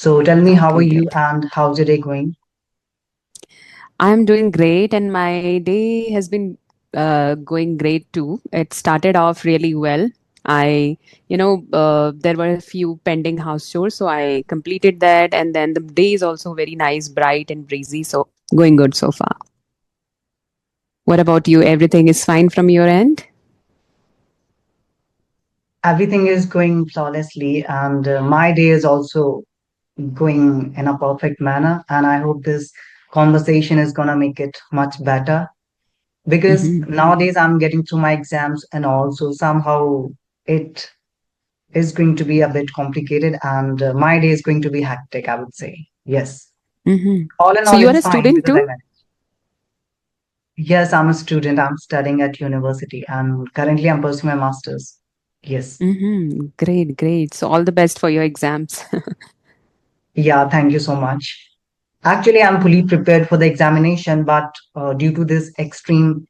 So tell me, how are Okay, you great. and how's your day going? I'm doing great, and my day has been going great too. It started off really well. There were a few pending house chores, so I completed that, and then the day is also very nice, bright and breezy. So going good so far. What about you? Everything is fine from your end? Everything is going flawlessly, and my day is also going in a perfect manner. And I hope this conversation is gonna make it much better because Hmm. nowadays I'm getting through my exams, and also somehow it is going to be a bit complicated, and my day is going to be hectic, I would say. Yes. Hmm. All in So all, you are it's a fine student because I too? manage. Yes, I'm a student. I'm studying at university, and currently I'm pursuing my master's. Yes. Great, great. So all the best for your exams. Yeah, thank you so much. Actually, I'm fully prepared for the examination, but due to this extreme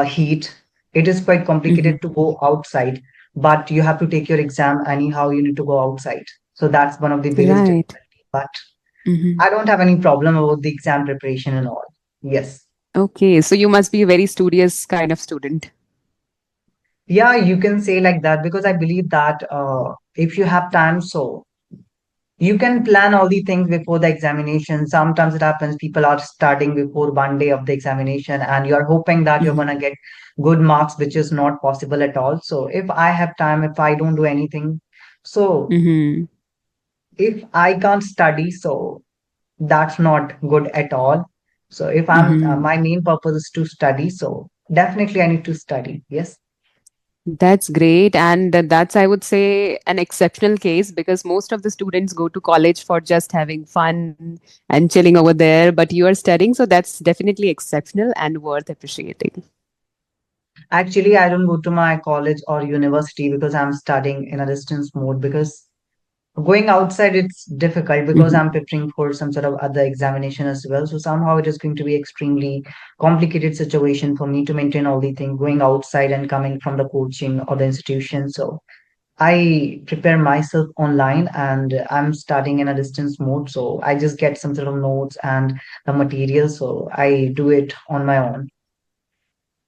heat, it is quite complicated to go outside. But you have to take your exam anyhow, you need to go outside. So that's one of the biggest Right. difficulty. But Hmm. I don't have any problem about the exam preparation and all. Yes. Okay, so you must be a very studious kind of student. Yeah, you can say like that because I believe that if you have time, so you can plan all the things before the examination. Sometimes it happens people are studying before one day of the examination, and you're hoping that you're Hmm. going to get good marks, which is not possible at all. So if I have time, if I don't do anything, so Hmm. if I can't study, so that's not good at all. So if I'm Hmm. my main purpose is to study, so definitely I need to study. Yes. That's great. And that's, I would say, an exceptional case because most of the students go to college for just having fun and chilling over there. But you are studying, so that's definitely exceptional and worth appreciating. Actually, I don't go to my college or university because I'm studying in a distance mode because going outside it's difficult because Hmm. I'm preparing for some sort of other examination as well. So somehow it is going to be extremely complicated situation for me to maintain all the things going outside and coming from the coaching or the institution. So I prepare myself online and I'm studying in a distance mode. So I just get some sort of notes and the material. So I do it on my own.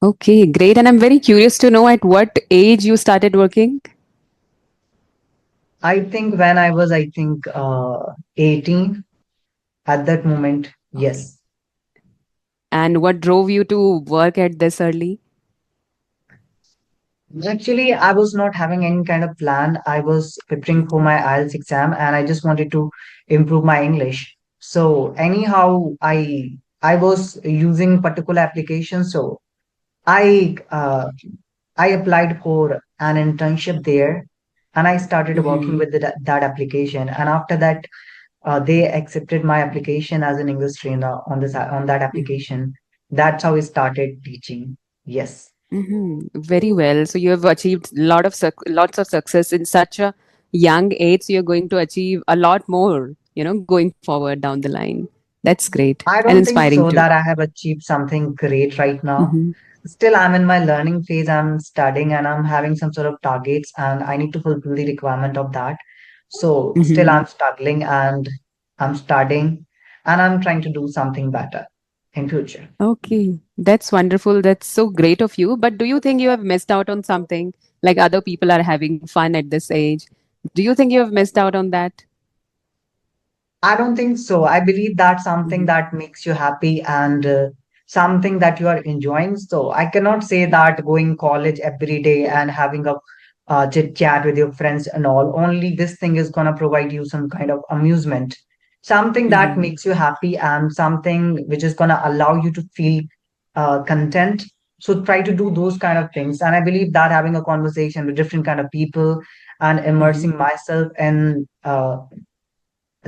Okay, great. And I'm very curious to know at what age you started working. I think when I was, I think, 18 at that moment, Okay. yes. And what drove you to work at this early? Actually, I was not having any kind of plan. I was preparing for my IELTS exam and I just wanted to improve my English. So anyhow, I was using particular application. So I applied for an internship there and I started working Hmm. with that application. And after that, they accepted my application as an English trainer on that application. That's how I started teaching. Yes. Very well. So you have achieved lots of success in such a young age. So you're going to achieve a lot more, going forward down the line. That's great I and don't think inspiring so too. that I have achieved something great right now. Hmm. Still, I'm in my learning phase. I'm studying and I'm having some sort of targets, and I need to fulfill the requirement of that. So, still, Hmm. I'm struggling and I'm studying and I'm trying to do something better in future. Okay, that's wonderful. That's so great of you. But do you think you have missed out on something? Like other people are having fun at this age. Do you think you have missed out on that? I don't think so. I believe that's something Hmm. that makes you happy and something that you are enjoying. So I cannot say that going college every day and having a chit chat with your friends and all, only this thing is going to provide you some kind of amusement, something that Hmm. makes you happy and something which is going to allow you to feel content. So try to do those kind of things. And I believe that having a conversation with different kind of people and Hmm. immersing myself in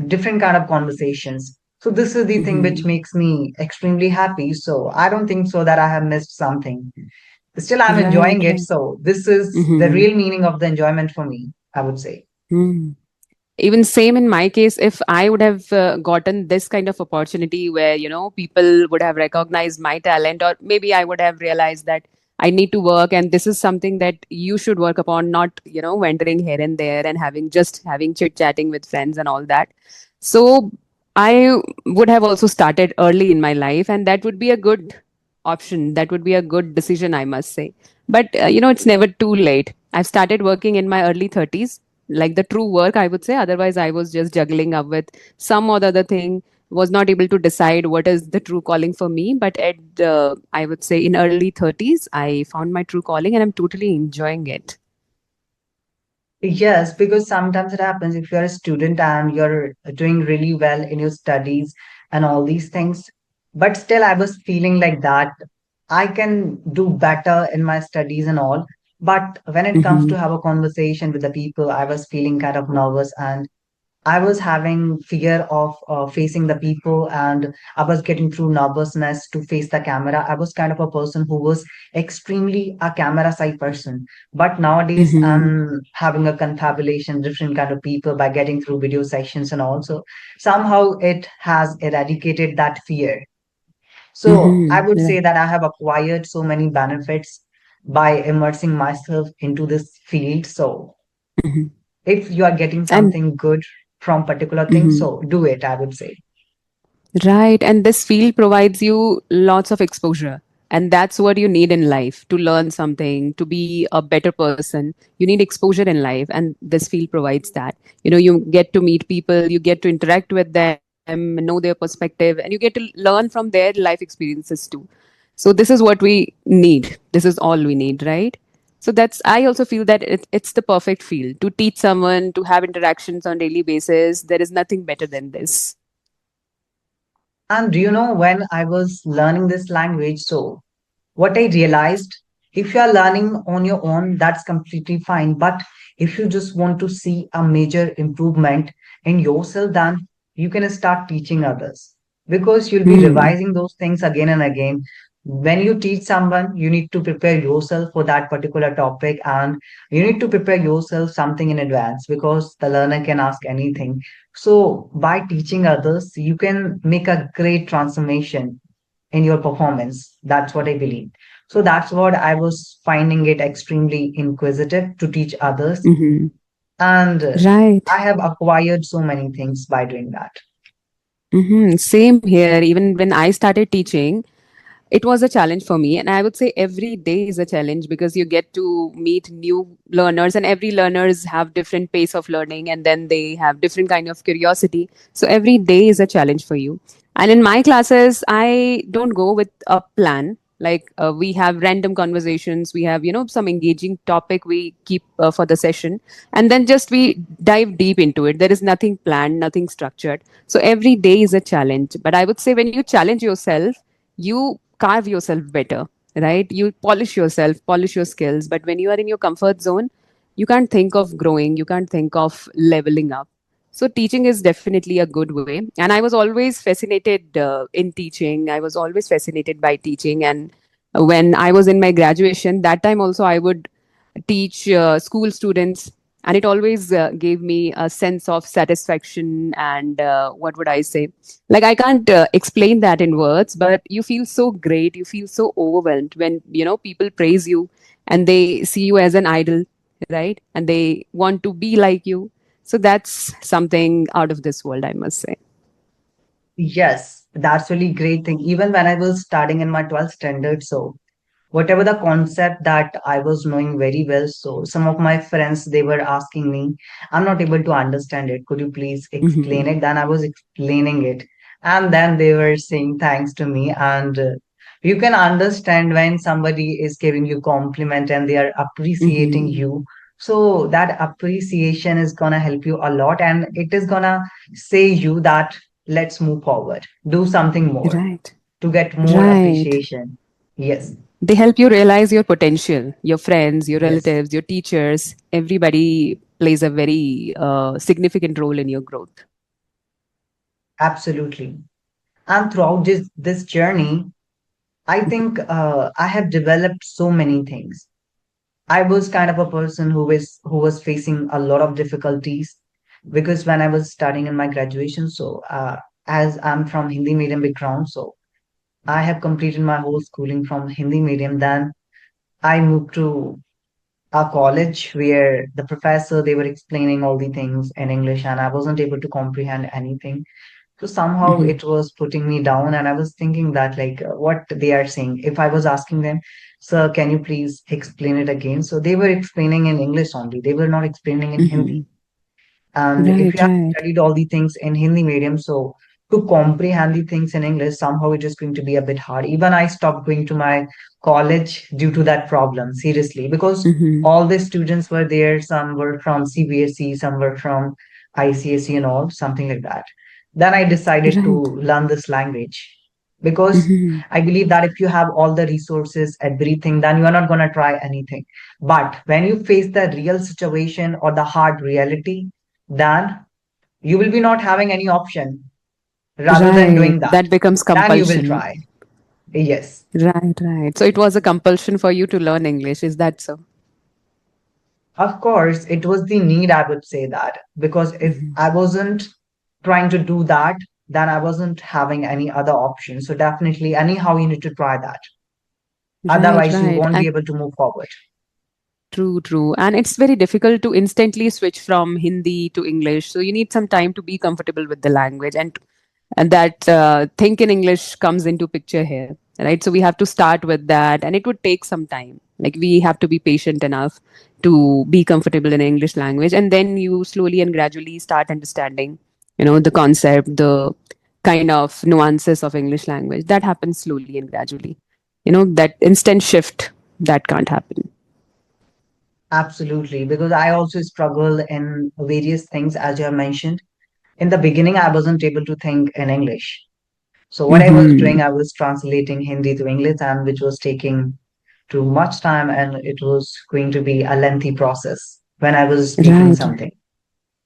different kind of conversations. So this is the thing which Hmm. makes me extremely happy. So I don't think so that I have missed something. Still, I'm Right, enjoying it. right. So this is the Hmm. real meaning of the enjoyment for me, I would say. Hmm. Even same in my case, if I would have gotten this kind of opportunity where people would have recognized my talent, or maybe I would have realized that I need to work and this is something that you should work upon, not wandering here and there and having chit chatting with friends and all that. So I would have also started early in my life, and that would be a good option. That would be a good decision, I must say. But it's never too late. I've started working in my early 30s, like the true work, I would say. Otherwise, I was just juggling up with some or the other thing, was not able to decide what is the true calling for me. But I would say in early 30s, I found my true calling and I'm totally enjoying it. Yes, because sometimes it happens if you're a student and you're doing really well in your studies and all these things, but still I was feeling like that I can do better in my studies and all. But when it comes Hmm. to have a conversation with the people, I was feeling kind of nervous and I was having fear of facing the people, and I was getting through nervousness to face the camera. I was kind of a person who was extremely a camera shy person. But nowadays, Hmm. I'm having a confabulation, different kind of people by getting through video sessions and also somehow it has eradicated that fear. So I Hmm. would say Right. that I have acquired so many benefits by immersing myself into this field. So Hmm. if you are getting And something good from particular things, mhm. so do it, I would say. Right. And this field provides you lots of exposure. And that's what you need in life to learn something, to be a better person. You need exposure in life. And this field provides that. You get to meet people, you get to interact with them, know their perspective, and you get to learn from their life experiences too. So, this is what we need. This is all we need, right? So, I also feel that it's the perfect field to teach someone, to have interactions on daily basis. There is nothing better than this. And do you know when I was learning this language, so what I realized, if you are learning on your own, that's completely fine. But if you just want to see a major improvement in yourself, then you can start teaching others because you'll be Hmm. revising those things again and again. When you teach someone, you need to prepare yourself for that particular topic and you need to prepare yourself something in advance because the learner can ask anything. So by teaching others, you can make a great transformation in your performance. That's what I believe. So that's what I was finding it extremely inquisitive to teach others. Hmm. And I Right. have acquired so many things by doing that. Same here. Even when I started teaching, it was a challenge for me. And I would say every day is a challenge because you get to meet new learners, and every learners have different pace of learning, and then they have different kind of curiosity. So every day is a challenge for you. And in my classes, I don't go with a plan. Like we have random conversations, we have some engaging topic we keep for the session, and then just we dive deep into it. There is nothing planned, nothing structured. So every day is a challenge. But I would say when you challenge yourself, you carve yourself better, right? You polish yourself, polish your skills. But when you are in your comfort zone, you can't think of growing, you can't think of leveling up. So teaching is definitely a good way. And I was always fascinated in teaching. I was always fascinated by teaching. And when I was in my graduation, that time also I would teach school students, and it always gave me a sense of satisfaction. And what would I say, like I can't explain that in words, but you feel so great, you feel so overwhelmed when people praise you and they see you as an idol, right? And they want to be like you. So that's something out of this world, I must say. Yes, that's really great thing. Even when I was studying in my 12th standard, so whatever the concept that I was knowing very well. So some of my friends they were asking me, I'm not able to understand it. Could you please explain Hmm. it? Then I was explaining it. And then they were saying thanks to me. And you can understand when somebody is giving you compliment and they are appreciating Hmm. you. So that appreciation is gonna help you a lot and it is gonna say you that let's move forward, do something more Right. to get more Right. appreciation. Yes. They help you realize your potential. Your friends, your Yes, relatives, your teachers, everybody plays a very significant role in your growth. absolutely. And throughout this journey, I think I have developed so many things. I was kind of a person who was facing a lot of difficulties because when I was studying in my graduation, so as I'm from Hindi medium background, so I have completed my whole schooling from Hindi medium. Then I moved to a college where the professor, they were explaining all the things in English and I wasn't able to comprehend anything. So somehow Hmm. it was putting me down, and I was thinking that what they are saying. If I was asking them, "Sir, can you please explain it again?" So they were explaining in English only. They were not explaining in Hindi. Hmm. And if Right, you have right. studied all the things in Hindi medium, so to comprehend the things in English, somehow it is going to be a bit hard. Even I stopped going to my college due to that problem, seriously, because Hmm. all the students were there. Some were from CBSE, some were from ICSE and all, something like that. Then I decided to Right. learn this language because Hmm. I believe that if you have all the resources, everything, then you are not going to try anything. But when you face the real situation or the hard reality, then you will be not having any option rather than Right. doing that. That becomes Then you will compulsion. try. Yes, Right, right. So it was a compulsion for you to learn English. Is that so? of course, it was the need, I would say that, because if Mhm. I wasn't trying to do that, then I wasn't having any other option. So definitely, anyhow, you need to try that. Right, Otherwise, you right. won't be And able to move forward. true, true. And it's very difficult to instantly switch from Hindi to English. So you need some time to be comfortable with the language, and that think in English comes into picture here, right? So we have to start with that, and it would take some time. Like we have to be patient enough to be comfortable in English language, and then you slowly and gradually start understanding, the concept, the kind of nuances of English language. That happens slowly and gradually. That instant shift that can't happen. Absolutely, because I also struggle in various things, as you have mentioned. In the beginning, I wasn't able to think in English. So what I was Hmm. doing, I was translating Hindi to English, and which was taking too much time, and it was going to be a lengthy process when I was speaking Right. something.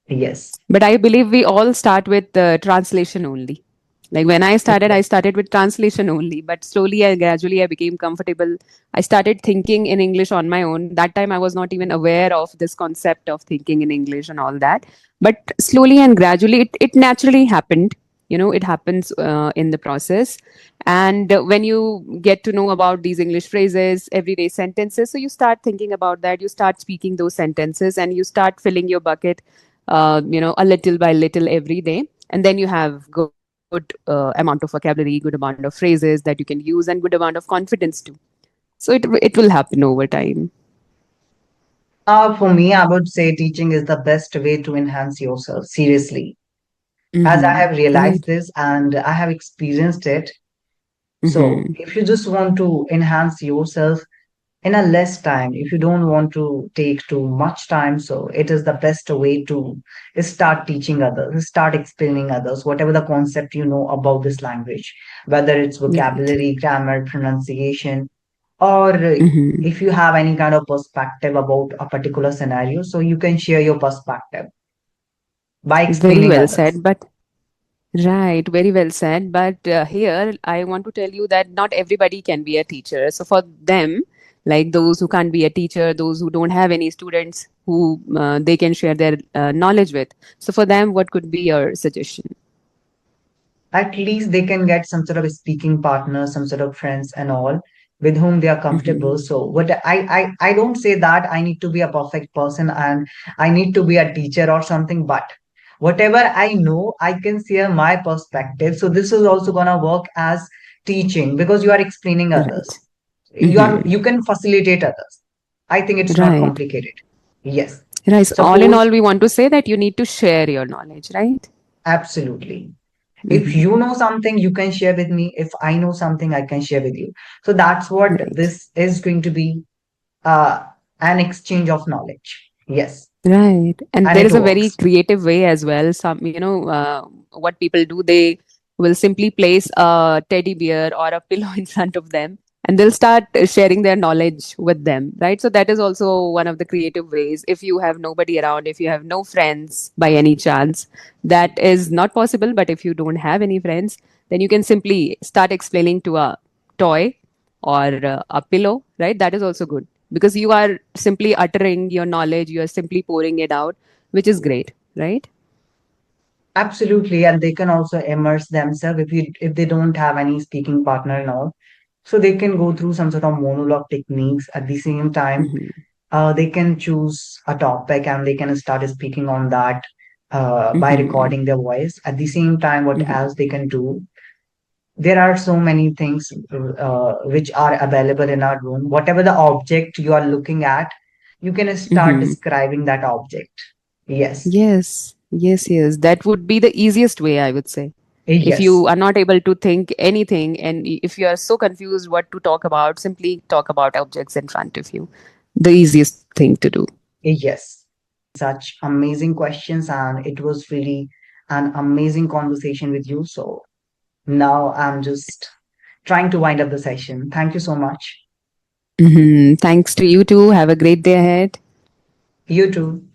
Yes. But I believe we all start with translation only. Like when I Yes. started with translation only, but slowly and gradually I became comfortable. I started thinking in English on my own. That time I was not even aware of this concept of thinking in English and all that. But slowly and gradually, it naturally happened. It happens in the process. And when you get to know about these English phrases, everyday sentences, so you start thinking about that, you start speaking those sentences, and you start filling your bucket a little by little every day. And then you have good amount of vocabulary, good amount of phrases that you can use, and good amount of confidence too. So it will happen over time. For me, I would say teaching is the best way to enhance yourself, seriously. As I Mm-hmm. have realized Right. this and I have experienced it. So Mm-hmm. if you just want to enhance yourself in a less time, if you don't want to take too much time, so it is the best way to start teaching others, start explaining others whatever the concept you know about this language, whether it's Right. vocabulary, grammar, pronunciation, or Mm-hmm. if you have any kind of perspective about a particular scenario, so you can share your perspective by Very explaining well others. said. But right, very well said. But here, I want to tell you that not everybody can be a teacher. So for them, like those who can't be a teacher, those who don't have any students who they can share their knowledge with. So for them, what could be your suggestion? At least they can get some sort of speaking partner, some sort of friends and all with whom they are comfortable. Mm-hmm. So what I don't say that I need to be a perfect person and I need to be a teacher or something, but whatever I know, I can share my perspective. So this is also gonna work as teaching because you are explaining Right. others. Mm-hmm. You can facilitate others. I think it's not Right. complicated. Yes. Right. So all in Suppose all, we want to say that you need to share your knowledge, right? absolutely. If Mm-hmm. you know something, you can share with me. If I know something, I can share with you. So that's what Right. this is going to be uh, an exchange of knowledge. Yes. Right. And And there it is a very works. creative way as well. What people do, they will simply place a teddy bear or a pillow in front of them, and they'll start sharing their knowledge with them, right? So that is also one of the creative ways. If you have nobody around, if you have no friends by any chance, that is not possible. But if you don't have any friends, then you can simply start explaining to a toy or a pillow, right? That is also good because you are simply uttering your knowledge, you are simply pouring it out, which is great, right? Absolutely. And they can also immerse themselves if they don't have any speaking partner and all. So they can go through some sort of monologue techniques at the same time. Hmm. They can choose a topic and they can start speaking on that by Mm-hmm. recording their voice. At the same time, what Mm-hmm. else they can do? There are so many things which are available in our room. Whatever the object you are looking at, you can start Mm-hmm. describing that object. Yes, Yes, yes, yes. That would be the easiest way, I would say. If yes, you are not able to think anything and if you are so confused what to talk about, simply talk about objects in front of you. The easiest thing to do. yes. Such amazing questions, and it was really an amazing conversation with you. So now I'm just trying to wind up the session. Thank you so much. Hmm. Thanks to you too. Have a great day ahead. You too.